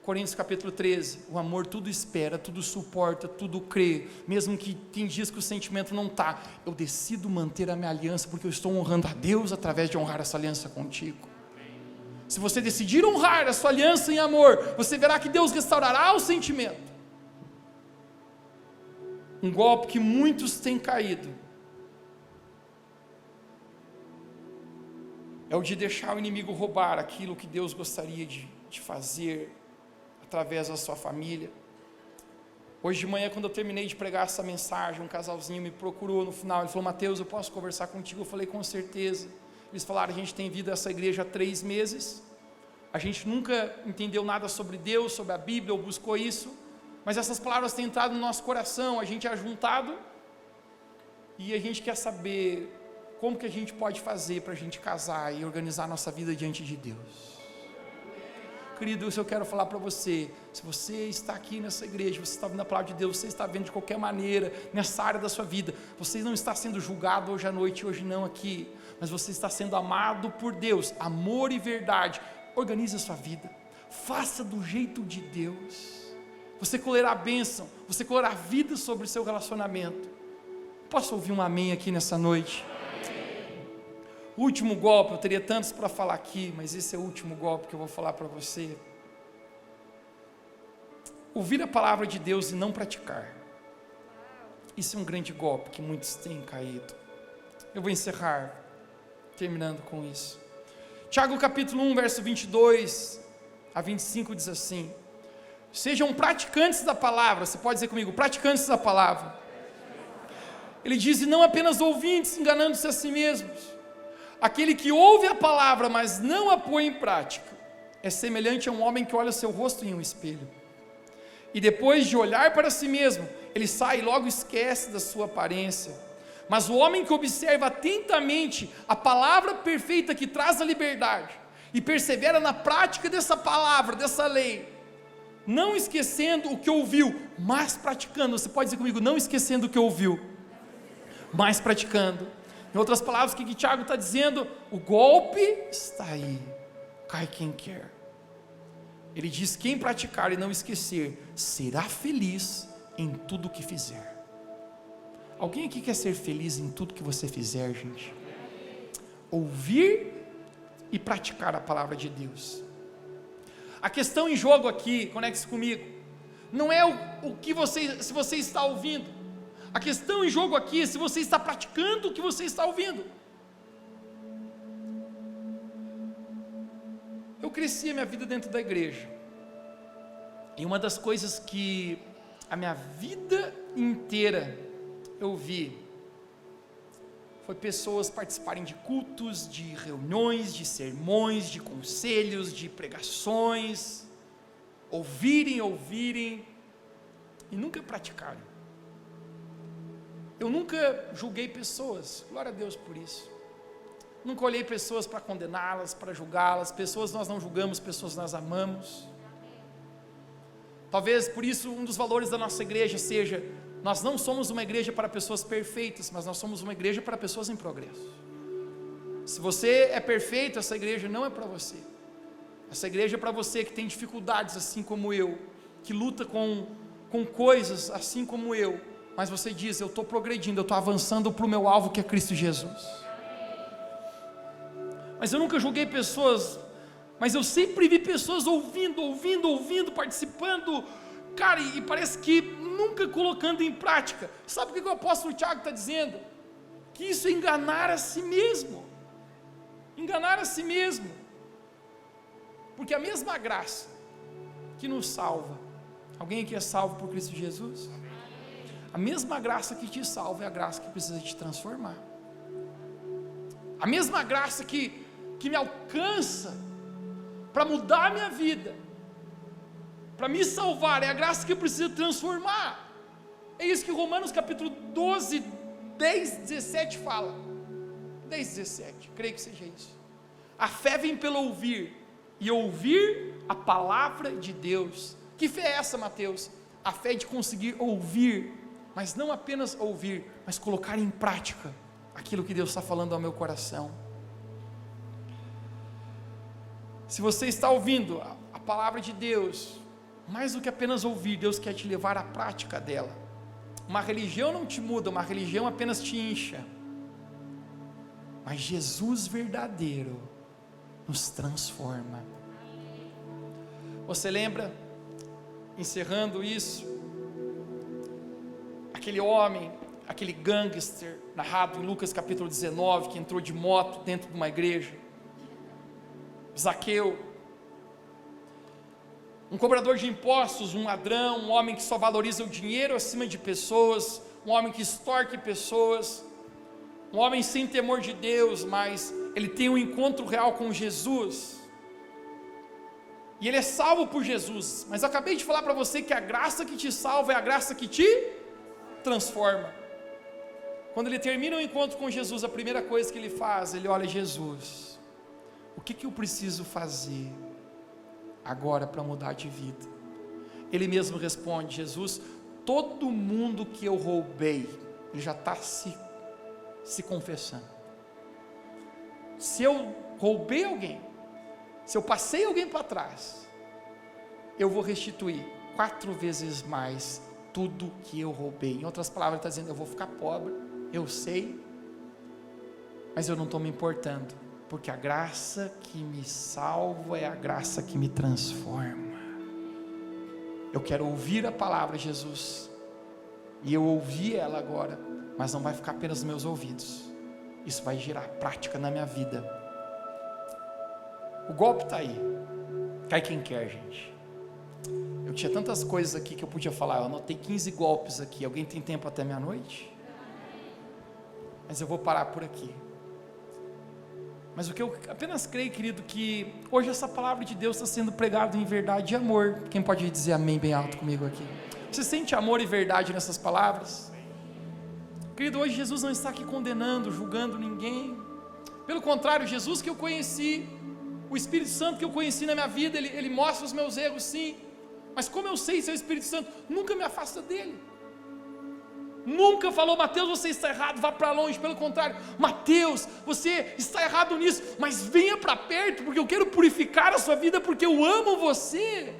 Coríntios capítulo 13, o amor tudo espera, tudo suporta, tudo crê, mesmo que tem dias que o sentimento não está, eu decido manter a minha aliança, porque eu estou honrando a Deus através de honrar essa aliança contigo. Se você decidir honrar a sua aliança em amor, você verá que Deus restaurará o sentimento. Um golpe que muitos têm caído é o de deixar o inimigo roubar aquilo que Deus gostaria de fazer através da sua família. Hoje de manhã, quando eu terminei de pregar essa mensagem, um casalzinho me procurou no final, ele falou: Mateus, eu posso conversar contigo? Eu falei: com certeza. Eles falaram: a gente tem vindo a essa igreja há 3 meses, a gente nunca entendeu nada sobre Deus, sobre a Bíblia, ou buscou isso, mas essas palavras têm entrado no nosso coração, a gente é ajuntado, E a gente quer saber como que a gente pode fazer para a gente casar e organizar a nossa vida diante de Deus. Querido, eu quero falar para você, se você está aqui nessa igreja, você está vendo a palavra de Deus, você está vendo de qualquer maneira, nessa área da sua vida, você não está sendo julgado hoje à noite, hoje não aqui, mas você está sendo amado por Deus, amor e verdade. Organize a sua vida, faça do jeito de Deus, você colherá a bênção, você colherá a vida sobre o seu relacionamento. Posso ouvir um amém aqui nessa noite? O último golpe, eu teria tantos para falar aqui, mas esse é o último golpe que eu vou falar para você. Ouvir a palavra de Deus e não praticar. Isso é um grande golpe que muitos têm caído. Eu vou encerrar, terminando com isso. Tiago capítulo 1, verso 22 a 25 diz assim: sejam praticantes da palavra. Você pode dizer comigo, praticantes da palavra. Ele diz, e não apenas ouvintes, enganando-se a si mesmos. Aquele que ouve a palavra, mas não a põe em prática, é semelhante a um homem que olha o seu rosto em um espelho, e depois de olhar para si mesmo, ele sai e logo esquece da sua aparência. Mas o homem que observa atentamente a palavra perfeita que traz a liberdade, e persevera na prática dessa palavra, dessa lei, não esquecendo o que ouviu, mas praticando. Você pode dizer comigo, não esquecendo o que ouviu, mas praticando. Em outras palavras, o que Tiago está dizendo? O golpe está aí, cai quem quer. Ele diz, quem praticar e não esquecer, será feliz em tudo que fizer. Alguém aqui quer ser feliz em tudo que você fizer, gente? Ouvir e praticar a palavra de Deus. A questão em jogo aqui, conecte-se comigo, não é o que você, se você está ouvindo. A questão em jogo aqui é se você está praticando o que você está ouvindo. Eu cresci a minha vida dentro da igreja, e uma das coisas que a minha vida inteira eu vi, foi pessoas participarem de cultos, de reuniões, de sermões, de conselhos, de pregações, ouvirem, e nunca praticarem. Eu nunca julguei pessoas, glória a Deus por isso. Nunca olhei pessoas para condená-las, para julgá-las. Pessoas nós não julgamos, pessoas nós amamos. Talvez por isso um dos valores da nossa igreja seja, nós não somos uma igreja para pessoas perfeitas, mas nós somos uma igreja para pessoas em progresso. Se você é perfeito, essa igreja não é para você. Essa igreja é para você que tem dificuldades assim como eu, que luta com coisas assim como eu, mas você diz, eu estou progredindo, eu estou avançando para o meu alvo, que é Cristo Jesus. Mas eu nunca julguei pessoas, mas eu sempre vi pessoas ouvindo, participando, cara, e parece que nunca colocando em prática. Sabe o que o apóstolo Tiago está dizendo? Que isso é enganar a si mesmo, porque a mesma graça que nos salva, alguém aqui é salvo por Cristo Jesus? A mesma graça que te salva é a graça que precisa te transformar. A mesma graça que me alcança para mudar a minha vida, para me salvar, é a graça que precisa transformar. É isso que Romanos capítulo 12, 10, 17 fala. 10, 17, creio que seja isso. A fé vem pelo ouvir, e ouvir a palavra de Deus. Que fé é essa, Mateus? A fé de conseguir ouvir, mas não apenas ouvir, mas colocar em prática aquilo que Deus está falando ao meu coração. Se você está ouvindo a palavra de Deus, mais do que apenas ouvir, Deus quer te levar à prática dela. Uma religião não te muda, uma religião apenas te incha, mas Jesus verdadeiro nos transforma. Você lembra, encerrando isso, aquele homem, aquele gangster, narrado em Lucas capítulo 19, que entrou de moto dentro de uma igreja, Zaqueu, um cobrador de impostos, um ladrão, um homem que só valoriza o dinheiro acima de pessoas, um homem que extorque pessoas, um homem sem temor de Deus, mas ele tem um encontro real com Jesus, e ele é salvo por Jesus. Mas eu acabei de falar para você que a graça que te salva é a graça que te transforma. Quando ele termina o encontro com Jesus, a primeira coisa que ele faz, ele olha: Jesus, o que eu preciso fazer agora para mudar de vida? Ele mesmo responde: Jesus, todo mundo que eu roubei, ele já está se confessando. Se eu roubei alguém, se eu passei alguém para trás, eu vou restituir 4 vezes mais tudo que eu roubei. Em outras palavras, ele está dizendo: eu vou ficar pobre, eu sei, mas eu não estou me importando, porque a graça que me salva é a graça que me transforma. Eu quero ouvir a palavra, Jesus, e eu ouvi ela agora, mas não vai ficar apenas nos meus ouvidos, isso vai gerar prática na minha vida. O golpe está aí, cai quem quer, gente. Eu tinha tantas coisas aqui que eu podia falar, eu anotei 15 golpes aqui. Alguém tem tempo até meia-noite? Mas eu vou parar por aqui. Mas o que eu apenas creio, querido, que hoje essa palavra de Deus está sendo pregada em verdade e amor. Quem pode dizer amém bem alto comigo aqui? Você sente amor e verdade nessas palavras? Querido, hoje Jesus não está aqui condenando, julgando ninguém. Pelo contrário, Jesus que eu conheci, o Espírito Santo que eu conheci na minha vida, ele mostra os meus erros, sim. Mas como eu sei, seu Espírito Santo nunca me afasta dele. Nunca falou: Mateus, você está errado, vá para longe. Pelo contrário: Mateus, você está errado nisso, mas venha para perto, porque eu quero purificar a sua vida, porque eu amo você.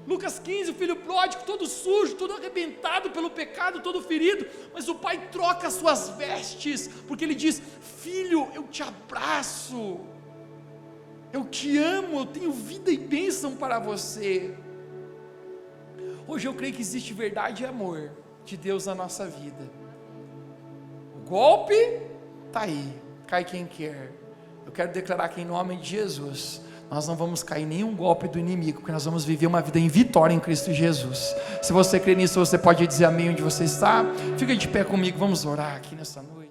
Lucas 15, o filho pródigo, todo sujo, todo arrebentado pelo pecado, todo ferido, mas o pai troca as suas vestes, porque ele diz: filho, eu te abraço, eu te amo, eu tenho vida e bênção para você. Hoje eu creio que existe verdade e amor de Deus na nossa vida. O golpe está aí, cai quem quer. Eu quero declarar que em nome de Jesus, nós não vamos cair em nenhum golpe do inimigo, porque nós vamos viver uma vida em vitória em Cristo Jesus. Se você crê nisso, você pode dizer amém onde você está. Fica de pé comigo, vamos orar aqui nessa noite.